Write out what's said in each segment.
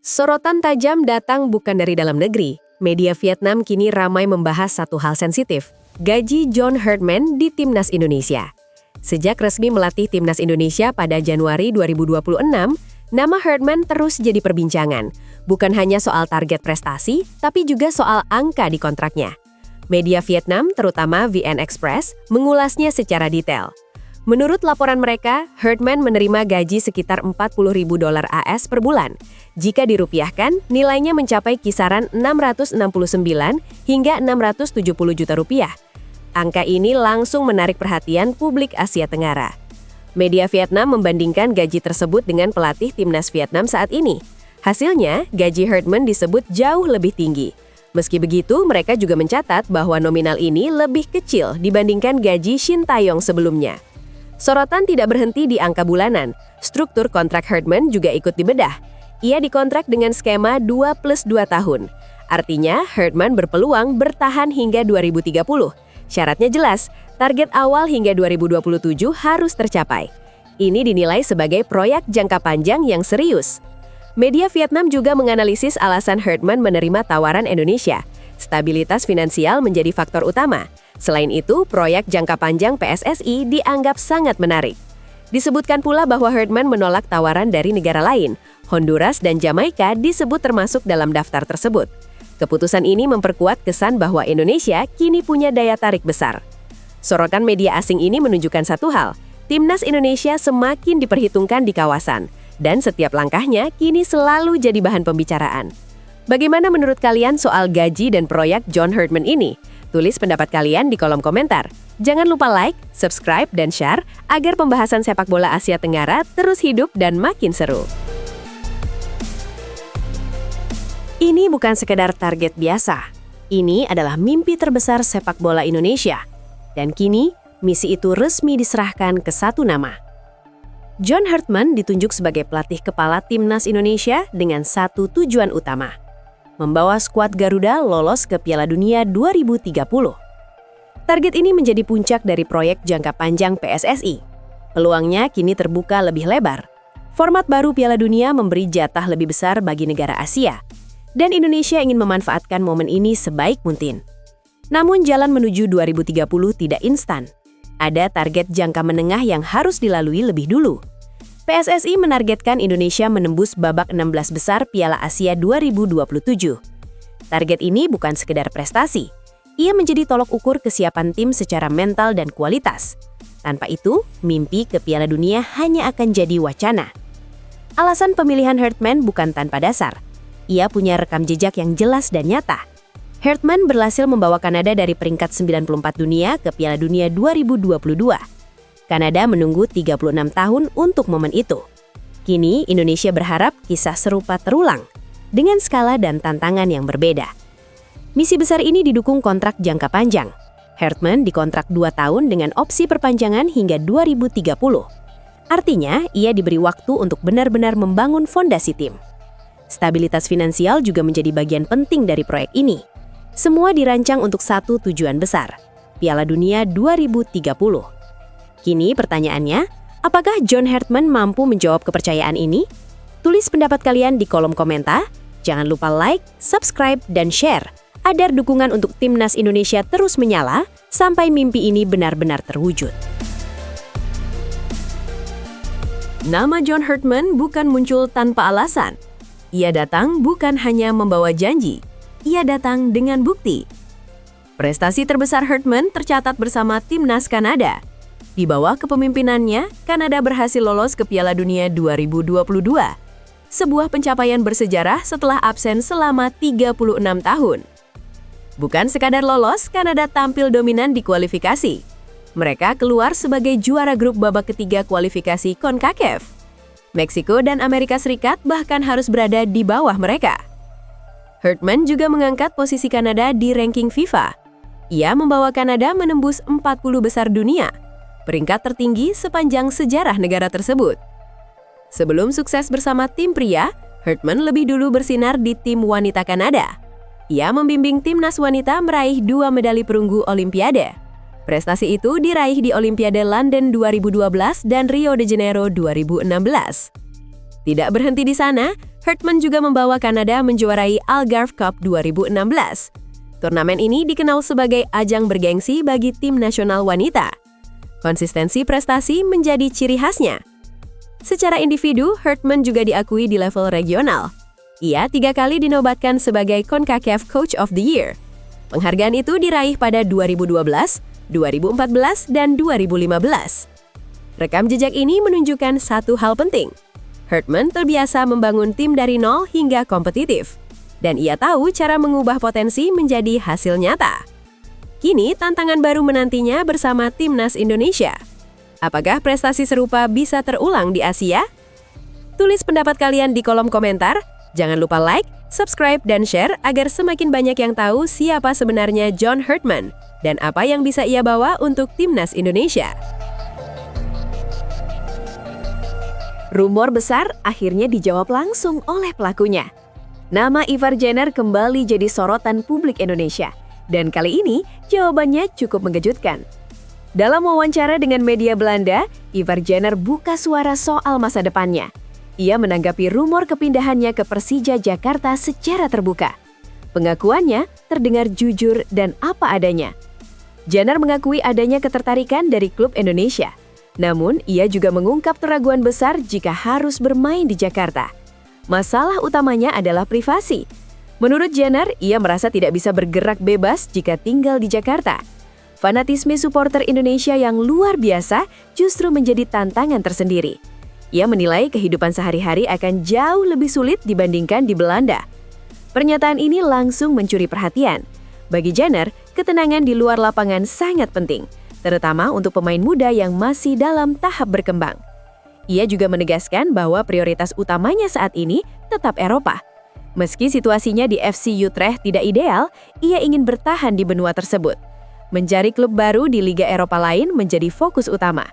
Sorotan tajam datang bukan dari dalam negeri. Media Vietnam kini ramai membahas satu hal sensitif, gaji John Herdman di Timnas Indonesia. Sejak resmi melatih Timnas Indonesia pada Januari 2026, nama Herdman terus jadi perbincangan. Bukan hanya soal target prestasi, tapi juga soal angka di kontraknya. Media Vietnam, terutama VN Express, mengulasnya secara detail. Menurut laporan mereka, Herdman menerima gaji sekitar $40.000 AS per bulan. Jika dirupiahkan, nilainya mencapai kisaran 669 hingga 670 juta rupiah. Angka ini langsung menarik perhatian publik Asia Tenggara. Media Vietnam membandingkan gaji tersebut dengan pelatih Timnas Vietnam saat ini. Hasilnya, gaji Herdman disebut jauh lebih tinggi. Meski begitu, mereka juga mencatat bahwa nominal ini lebih kecil dibandingkan gaji Shin Tae-yong sebelumnya. Sorotan tidak berhenti di angka bulanan. Struktur kontrak Herdman juga ikut dibedah. Ia dikontrak dengan skema 2+2 tahun. Artinya, Herdman berpeluang bertahan hingga 2030. Syaratnya jelas, target awal hingga 2027 harus tercapai. Ini dinilai sebagai proyek jangka panjang yang serius. Media Vietnam juga menganalisis alasan Herdman menerima tawaran Indonesia. Stabilitas finansial menjadi faktor utama. Selain itu, proyek jangka panjang PSSI dianggap sangat menarik. Disebutkan pula bahwa Herdman menolak tawaran dari negara lain. Honduras dan Jamaika disebut termasuk dalam daftar tersebut. Keputusan ini memperkuat kesan bahwa Indonesia kini punya daya tarik besar. Sorotan media asing ini menunjukkan satu hal, Timnas Indonesia semakin diperhitungkan di kawasan, dan setiap langkahnya kini selalu jadi bahan pembicaraan. Bagaimana menurut kalian soal gaji dan proyek John Herdman ini? Tulis pendapat kalian di kolom komentar. Jangan lupa like, subscribe, dan share agar pembahasan sepak bola Asia Tenggara terus hidup dan makin seru. Ini bukan sekedar target biasa. Ini adalah mimpi terbesar sepak bola Indonesia. Dan kini, misi itu resmi diserahkan ke satu nama. John Herdman ditunjuk sebagai pelatih kepala Timnas Indonesia dengan satu tujuan utama. Membawa skuad Garuda lolos ke Piala Dunia 2030. Target ini menjadi puncak dari proyek jangka panjang PSSI. Peluangnya kini terbuka lebih lebar. Format baru Piala Dunia memberi jatah lebih besar bagi negara Asia. Dan Indonesia ingin memanfaatkan momen ini sebaik mungkin. Namun jalan menuju 2030 tidak instan. Ada target jangka menengah yang harus dilalui lebih dulu. PSSI menargetkan Indonesia menembus babak 16 besar Piala Asia 2027. Target ini bukan sekedar prestasi. Ia menjadi tolok ukur kesiapan tim secara mental dan kualitas. Tanpa itu, mimpi ke Piala Dunia hanya akan jadi wacana. Alasan pemilihan Herdman bukan tanpa dasar. Ia punya rekam jejak yang jelas dan nyata. Herdman berhasil membawa Kanada dari peringkat 94 dunia ke Piala Dunia 2022. Kanada menunggu 36 tahun untuk momen itu. Kini, Indonesia berharap kisah serupa terulang, dengan skala dan tantangan yang berbeda. Misi besar ini didukung kontrak jangka panjang. Herdman dikontrak 2 tahun dengan opsi perpanjangan hingga 2030. Artinya, ia diberi waktu untuk benar-benar membangun fondasi tim. Stabilitas finansial juga menjadi bagian penting dari proyek ini. Semua dirancang untuk satu tujuan besar, Piala Dunia 2030. Kini pertanyaannya, apakah John Herdman mampu menjawab kepercayaan ini? Tulis pendapat kalian di kolom komentar. Jangan lupa like, subscribe, dan share agar dukungan untuk Timnas Indonesia terus menyala sampai mimpi ini benar-benar terwujud. Nama John Herdman bukan muncul tanpa alasan. Ia datang bukan hanya membawa janji, ia datang dengan bukti. Prestasi terbesar Herdman tercatat bersama Timnas Kanada. Di bawah kepemimpinannya, Kanada berhasil lolos ke Piala Dunia 2022. Sebuah pencapaian bersejarah setelah absen selama 36 tahun. Bukan sekadar lolos, Kanada tampil dominan di kualifikasi. Mereka keluar sebagai juara grup babak ketiga kualifikasi CONCACAF. Meksiko dan Amerika Serikat bahkan harus berada di bawah mereka. Herdman juga mengangkat posisi Kanada di ranking FIFA. Ia membawa Kanada menembus 40 besar dunia, peringkat tertinggi sepanjang sejarah negara tersebut. Sebelum sukses bersama tim pria, Herdman lebih dulu bersinar di tim wanita Kanada. Ia membimbing timnas wanita meraih 2 medali perunggu Olimpiade. Prestasi itu diraih di Olimpiade London 2012 dan Rio de Janeiro 2016. Tidak berhenti di sana, Herdman juga membawa Kanada menjuarai Algarve Cup 2016. Turnamen ini dikenal sebagai ajang bergengsi bagi tim nasional wanita. Konsistensi prestasi menjadi ciri khasnya. Secara individu, Herdman juga diakui di level regional. Ia 3 kali dinobatkan sebagai CONCACAF Coach of the Year. Penghargaan itu diraih pada 2012, 2014, dan 2015. Rekam jejak ini menunjukkan satu hal penting. Herdman terbiasa membangun tim dari nol hingga kompetitif. Dan ia tahu cara mengubah potensi menjadi hasil nyata. Kini tantangan baru menantinya bersama Timnas Indonesia. Apakah prestasi serupa bisa terulang di Asia? Tulis pendapat kalian di kolom komentar. Jangan lupa like, subscribe, dan share agar semakin banyak yang tahu siapa sebenarnya John Herdman dan apa yang bisa ia bawa untuk Timnas Indonesia. Rumor besar akhirnya dijawab langsung oleh pelakunya. Nama Ivar Jenner kembali jadi sorotan publik Indonesia. Dan kali ini jawabannya cukup mengejutkan. Dalam wawancara dengan media Belanda, Ivar Jenner buka suara soal masa depannya. Ia menanggapi rumor kepindahannya ke Persija Jakarta secara terbuka. Pengakuannya terdengar jujur dan apa adanya. Jenner mengakui adanya ketertarikan dari klub Indonesia. Namun, ia juga mengungkap keraguan besar jika harus bermain di Jakarta. Masalah utamanya adalah privasi. Menurut Jenner, ia merasa tidak bisa bergerak bebas jika tinggal di Jakarta. Fanatisme supporter Indonesia yang luar biasa justru menjadi tantangan tersendiri. Ia menilai kehidupan sehari-hari akan jauh lebih sulit dibandingkan di Belanda. Pernyataan ini langsung mencuri perhatian. Bagi Jenner, ketenangan di luar lapangan sangat penting, terutama untuk pemain muda yang masih dalam tahap berkembang. Ia juga menegaskan bahwa prioritas utamanya saat ini tetap Eropa. Meski situasinya di FC Utrecht tidak ideal, ia ingin bertahan di benua tersebut. Mencari klub baru di Liga Eropa lain menjadi fokus utama.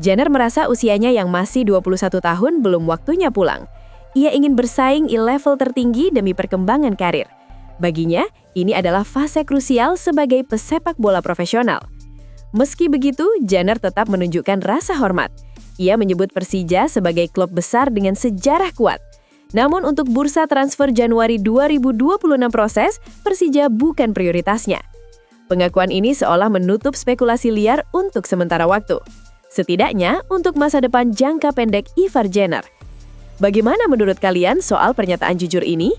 Jenner merasa usianya yang masih 21 tahun belum waktunya pulang. Ia ingin bersaing di level tertinggi demi perkembangan karir. Baginya, ini adalah fase krusial sebagai pesepak bola profesional. Meski begitu, Jenner tetap menunjukkan rasa hormat. Ia menyebut Persija sebagai klub besar dengan sejarah kuat. Namun untuk bursa transfer Januari 2026 proses, Persija bukan prioritasnya. Pengakuan ini seolah menutup spekulasi liar untuk sementara waktu. Setidaknya untuk masa depan jangka pendek Ivar Jenner. Bagaimana menurut kalian soal pernyataan jujur ini?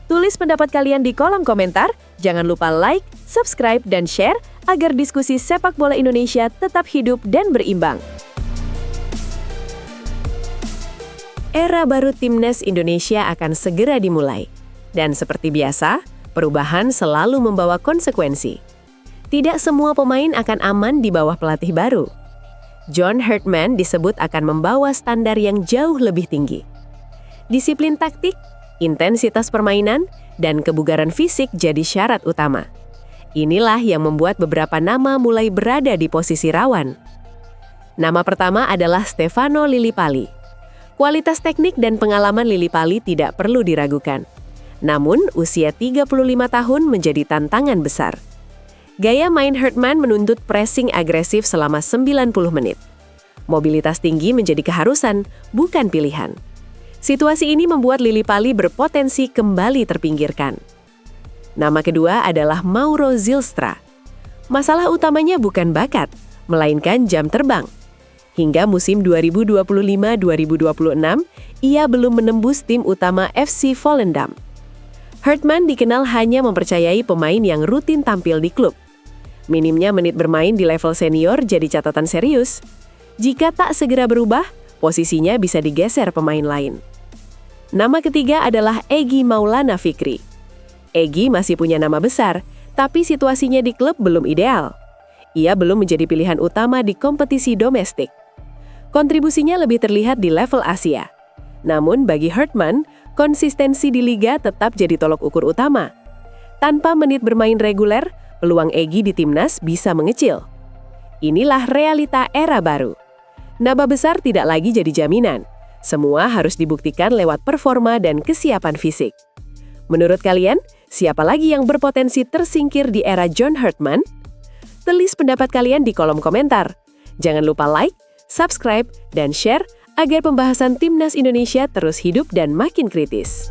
Tulis pendapat kalian di kolom komentar. Jangan lupa like, subscribe, dan share agar diskusi sepak bola Indonesia tetap hidup dan berimbang. Era baru Timnas Indonesia akan segera dimulai. Dan seperti biasa, perubahan selalu membawa konsekuensi. Tidak semua pemain akan aman di bawah pelatih baru. John Herdman disebut akan membawa standar yang jauh lebih tinggi. Disiplin taktik, intensitas permainan, dan kebugaran fisik jadi syarat utama. Inilah yang membuat beberapa nama mulai berada di posisi rawan. Nama pertama adalah Stefano Lillipali. Kualitas teknik dan pengalaman Lillipali tidak perlu diragukan. Namun, usia 35 tahun menjadi tantangan besar. Gaya main Herdman menuntut pressing agresif selama 90 menit. Mobilitas tinggi menjadi keharusan, bukan pilihan. Situasi ini membuat Lillipali berpotensi kembali terpinggirkan. Nama kedua adalah Mauro Zylstra. Masalah utamanya bukan bakat, melainkan jam terbang. Hingga musim 2025-2026, ia belum menembus tim utama FC Volendam. Herdman dikenal hanya mempercayai pemain yang rutin tampil di klub. Minimnya menit bermain di level senior jadi catatan serius. Jika tak segera berubah, posisinya bisa digeser pemain lain. Nama ketiga adalah Egy Maulana Fikri. Egy masih punya nama besar, tapi situasinya di klub belum ideal. Ia belum menjadi pilihan utama di kompetisi domestik. Kontribusinya lebih terlihat di level Asia. Namun bagi Herdman, konsistensi di liga tetap jadi tolok ukur utama. Tanpa menit bermain reguler, peluang Egy di timnas bisa mengecil. Inilah realita era baru. Nama besar tidak lagi jadi jaminan. Semua harus dibuktikan lewat performa dan kesiapan fisik. Menurut kalian, siapa lagi yang berpotensi tersingkir di era John Herdman? Tulis pendapat kalian di kolom komentar. Jangan lupa like, subscribe, dan share agar pembahasan timnas Indonesia terus hidup dan makin kritis.